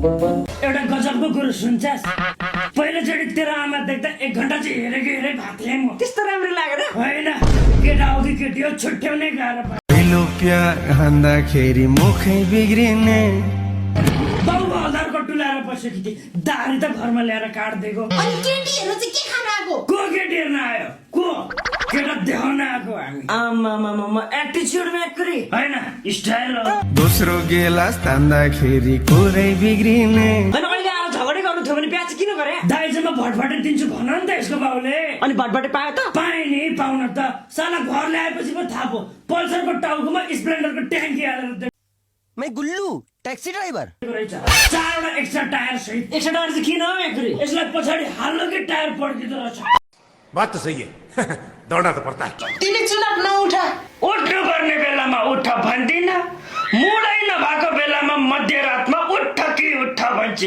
एउटा गजबको कुरो सुन्छस् पहिलोचोटि तेरो आमा देख्दा 1 घण्टा चाहिँ हेरे भातले म त्यस्तो राम्रो लागेन होइन केटा हो कि केटी हो छुट्याउनै गाह्रो पर्छ पहिलो प्यार हान्दाखेरि मुखै बिग्रिने बाउ हजारको टुलाएर बसेकी थिए दारी त घरमा ल्याएर काट्दिएको अनि केटीहरु चाहिँ के खान आको को केटी हेर्न आयो को केटा देखाउन आएको हामी आमा एटिट्युडमा एकरी होइन स्टाइल हो दोस्रो गिलास तान्दाखेरि कुरै बिग्रिने अनि अहिले आएर झगडै गर्नु थियो भने प्याज किन गरे दाइजोमा भटभटे दिन्छु भन नि त यसको बाउले अनि भटभटे पायो त पाएँ नि पाउन त साला घर ल्याएपछि पो थाहा भयो पल्सरको टाउकोमा स्प्लेन्डरको ट्याङ्की हालेर मै गुल्लु ट्याक्सी ड्राइभर रहेछ 4 वटा एक्स्ट्रा टायर सहित एक्स्ट्रा टायर चाहिँ किन हो एकरी यसलाई पछाडि हाल्नु कि टायर पड्किँदो रहेछ बात तो सही है दौड़ना तो पड़ता है तिमी चुनाव नउठा उठ्नु पर्ने बेलामा उठ भन्दिन मुडै नभएको बेलामा मध्यरातमा उठ कि उठ भन्छ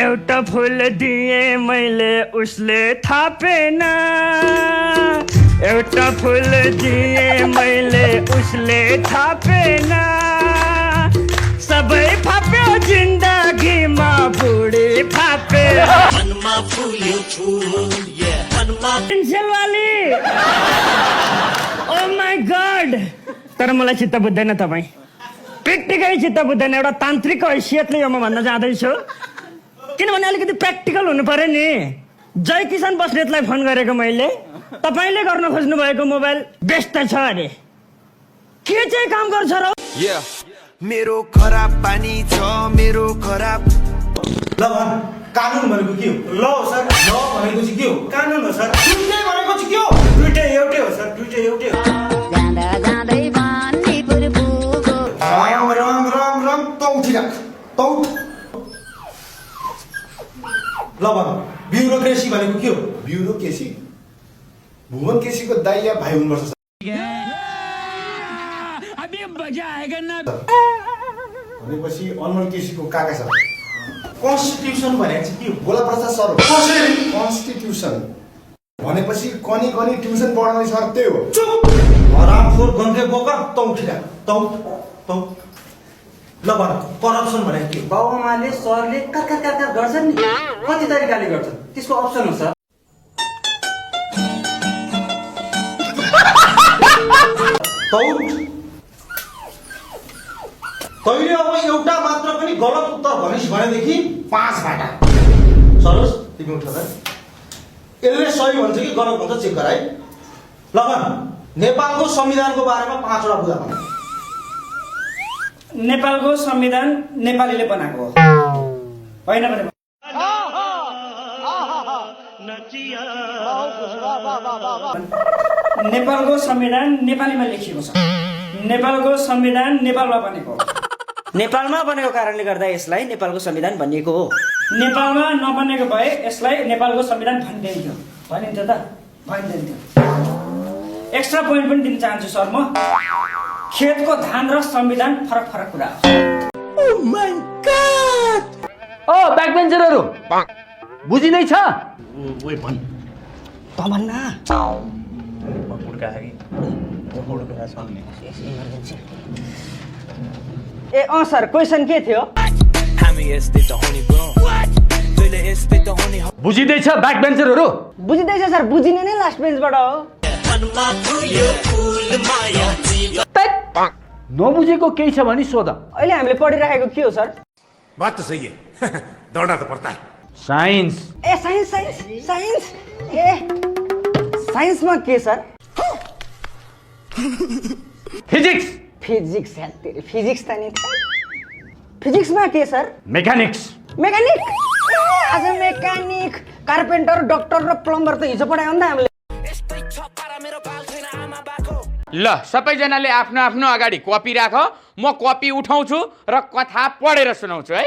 एउटा फुल दिए मैले उसले थापेन एउटा फुल दिए मैले उसले थापेन सबै फाप्यो जिन्दगीमा बुढी फापे पेन्सिलवाली ओ माई गॉड तर मलाई चित्त बुझ्दैन तपाईँ प्र्याक्टिकली चित्त बुझ्दैन एउटा तान्त्रिक हैसियतले यो म भन्न जाँदैछु किनभने अलिकति प्र्याक्टिकल हुनु पर्यो नि जय किसान बस्नेतलाई फोन गरेको मैले तपाईँले गर्न खोज्नु भएको मोबाइल व्यस्त छ अरे के चाहिँ काम गर्छ र मेरो खराब पानी छ मेरो खराब ल कानुन भनेको के हो ल सर ल भनेको चाहिँ के हो कानुन हो सर दुईटै भनेको चाहिँ के हो दुईटै एउटै हो सर दुईटै एउटै हो जाँदा जाँदै बानीपुर पुगो राम राम राम राम तौठी राख तौठ ल भन ब्युरोक्रेसी भनेको के हो ब्युरोक्रेसी भुवन केसीको दाइ या भाइ हुनुपर्छ भनेपछि अनमोल केसीको काका छ कन्स्टिट्युसन भनेको चाहिँ के हो गोला प्रसाद सर कसरी कन्स्टिट्युसन भनेपछि कनी कनी ट्युसन पढाउने सर त्यही हो चुप हरामखोर गङ्गे बोका तौठी राख तौठ तौठ ल भन करप्सन भनेको के हो बाबुआमाले सरले कर्कर गर्छन् नि कति तरिकाले गर्छन् त्यसको अप्सन हो सर तौठ तैँले अब एउटा मात्र पनि गलत उत्तर भनिस् भनेदेखि 5 बाटा सरोज तिमी उठ त यसले सही भन्छ कि गलत भन्छ चेक गर है ल भन नेपालको संविधानको बारेमा 5 वटा कुरा भन नेपालको संविधान नेपालीले बनाएको हो होइन भने नेपालको संविधान नेपालीमा लेखिएको छ नेपालको संविधान नेपालमा बनेको नेपालमा बनेको कारणले गर्दा यसलाई नेपालको संविधान भनिएको हो नेपालमा नबनेको भए यसलाई नेपालको संविधान भनिदिन्थ्यो भनिन्थ्यो त भनिदिन्थ्यो एक्स्ट्रा पोइन्ट पनि दिन चाहन्छु सर म खेतको धान र संविधान फरक फरक कुरा हो ओ माय गॉड ओ ब्याकबेन्चरहरु बुझिनै छ ओइ भन त भन्न ए सर क्वेसन के थियो बुझिदैछ ब्याकबेन्चरहरु बुझिदैछ सर बुझिने नै लास्ट बेन्चबाट हो नबुझेको केही छ भने सोध अहिले हामीले पढिराखेको के हो सर बात तो सही है दौड़ना तो पड़ता है साइन्स ए साइन्स ए साइन्समा के सर फिजिक्स फिजिक्स यार तेरे फिजिक्स त नि फिजिक्समा के सर मेकानिक्स मेकानिक आज मेकानिक कार्पेन्टर डाक्टर र प्लम्बर त हिजो पढायो नि त हामीले ल सबैजनाले आफ्नो आफ्नो अगाडि कपी राख म कपी उठाउँछु र कथा पढेर सुनाउँछु है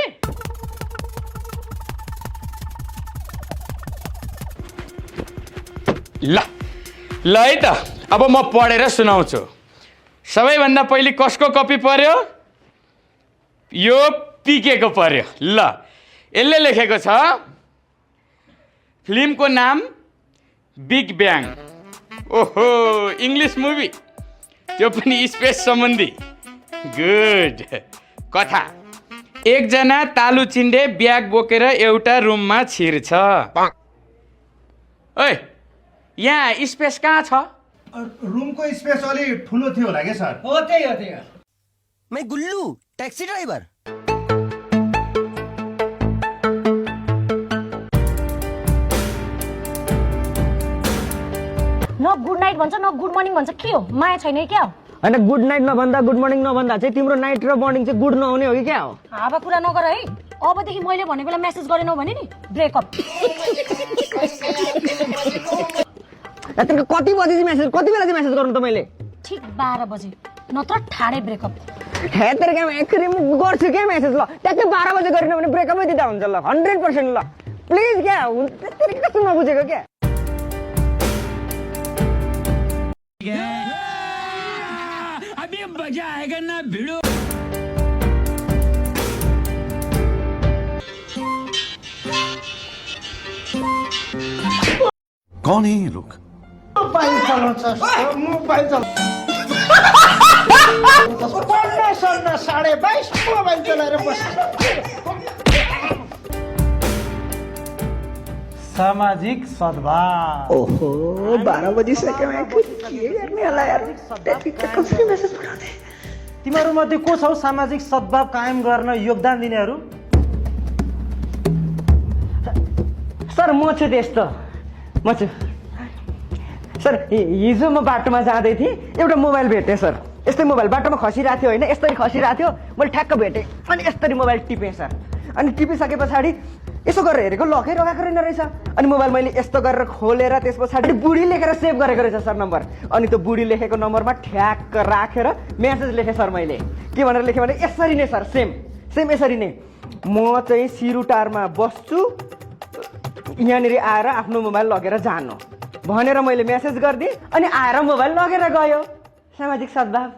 ल ल है त अब म पढेर सुनाउँछु सबैभन्दा पहिले कसको कपी पर्यो यो पिकेको पर्यो ल यसले लेखेको छ फिल्मको नाम बिग ब्याङ ओहो इंग्लिश मुभी त्यो पनि स्पेस सम्बन्धी गुड कथा एकजना तालु चिन्डे ब्याग बोकेर एउटा रुममा छिर्छ ओइ यहाँ स्पेस कहाँ छ रुमको स्पेस अलि ठुलो थियो होला क्या सर हो त्यही हो त्यही हो मैं गुल्लू टैक्सी ड्राइवर न गुड नाइट भन्छ न गुड मर्निङ भन्छ के हो माया छैन क्या हो होइन गुड नाइट नभन्दा गुड मर्निङ नभन्दा चाहिँ तिम्रो नाइट र मर्निङ चाहिँ गुड नहुने हो कि क्या हो हावा कुरा नगर है अबदेखि मैले भने बेला मेसेज गरेनौ भने नि ब्रेकअप तिम्रो कति बजे चाहिँ मेसेज कति बेला चाहिँ मेसेज गर्नु त मैले ठिक 12 बजे नत्र ठाडे ब्रेकअप हे तेरो क्या एकरी म गर्छु क्या मेसेज ल ट्याक्कै 12 बजे गरेन भने ब्रेकअपै दिँदा हुन्छ ल 100% ल प्लिज क्या तेरो कस्तो नबुझेको क्या अभी मजा आएगा ना भिड़ो कौन है ये लोग मोबाइल चलाउँछ मोबाइल चलाउँछ 22:30 मोबाइल चलाएर बस्छ सामाजिक सद्भाव ओहो 12 बजिसक्यो के गर्ने होला यार कसरी मेसेज पठाउँथे तिमीहरू मध्ये को छौ सामाजिक सद्भाव कायम गर्न योगदान दिनेहरू सर म छु त्यस्तो म छु सर हिजो म बाटोमा जाँदै थिएँ एउटा मोबाइल भेटेँ सर यस्तै मोबाइल बाटोमा खसिरहेको थियो होइन यस्तरी खसिरहेको थियो मैले ठ्याक्क भेटेँ अनि यस्तरी मोबाइल टिपेँ सर अनि टिपिसके पछाडि यसो गरेर हेरेको लकै लगाएको रहेन रहेछ अनि मोबाइल मैले यस्तो गरेर खोलेर त्यस पछाडि बुढी लेखेर सेभ गरेको रहेछ सर नम्बर अनि त्यो बुढी लेखेको नम्बरमा ठ्याक्क राखेर मेसेज लेखेँ सर मैले के भनेर लेखेँ भने यसरी नै सर सेम यसरी नै म चाहिँ सिरुटारमा बस्छु यहाँनिर आएर आफ्नो मोबाइल लगेर जानु भनेर मैले मेसेज गरिदिएँ अनि आएर मोबाइल लगेर गयो सामाजिक सद्भाव